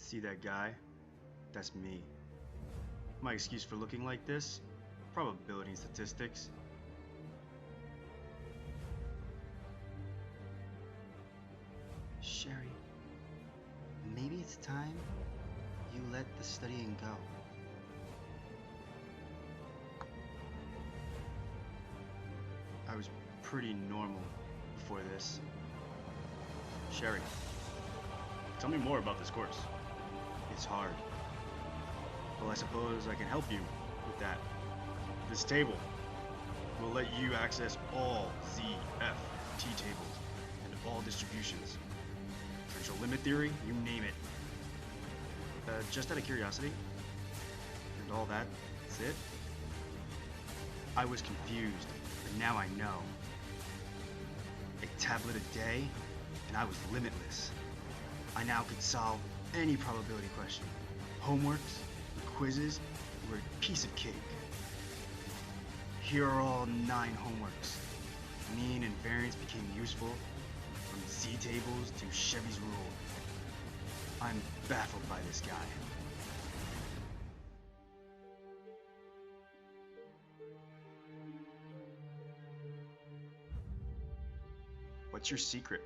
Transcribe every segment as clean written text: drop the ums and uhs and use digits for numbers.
See that guy? That's me. My excuse for looking like this? Probability and statistics. Sherry, maybe it's time you let the studying go. I was pretty normal before this. Sherry, tell me more about this course. It's hard. Well, I suppose I can help you with that. This table will let you access all Z, F, T tables and all distributions. Differential limit theory, you name it. Just out of curiosity, and all that's it? I was confused, but now I know. A tablet a day, and I was limitless. I now could solve any probability question. Homeworks, quizzes were a piece of cake. Here are all 9 homeworks. Mean and variance became useful, from Z tables to Chevy's rule. I'm baffled by this guy. What's your secret?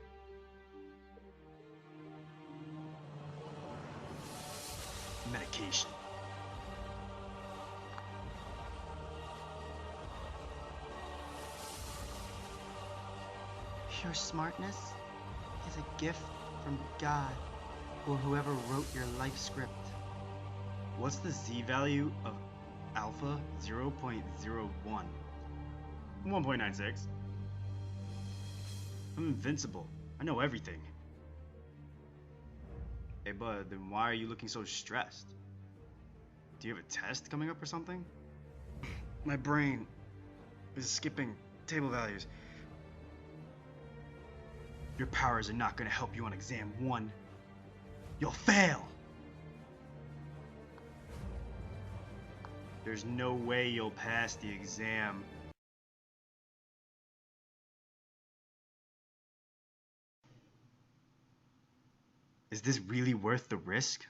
Medication. Your smartness is a gift from God or whoever wrote your life script. What's the Z value of alpha 0.01? 1.96. I'm invincible. I know everything. Hey bud, then why are you looking so stressed? Do you have a test coming up or something? My brain is skipping table values. Your powers are not going to help you on exam 1. You'll fail! There's no way you'll pass the exam. Is this really worth the risk?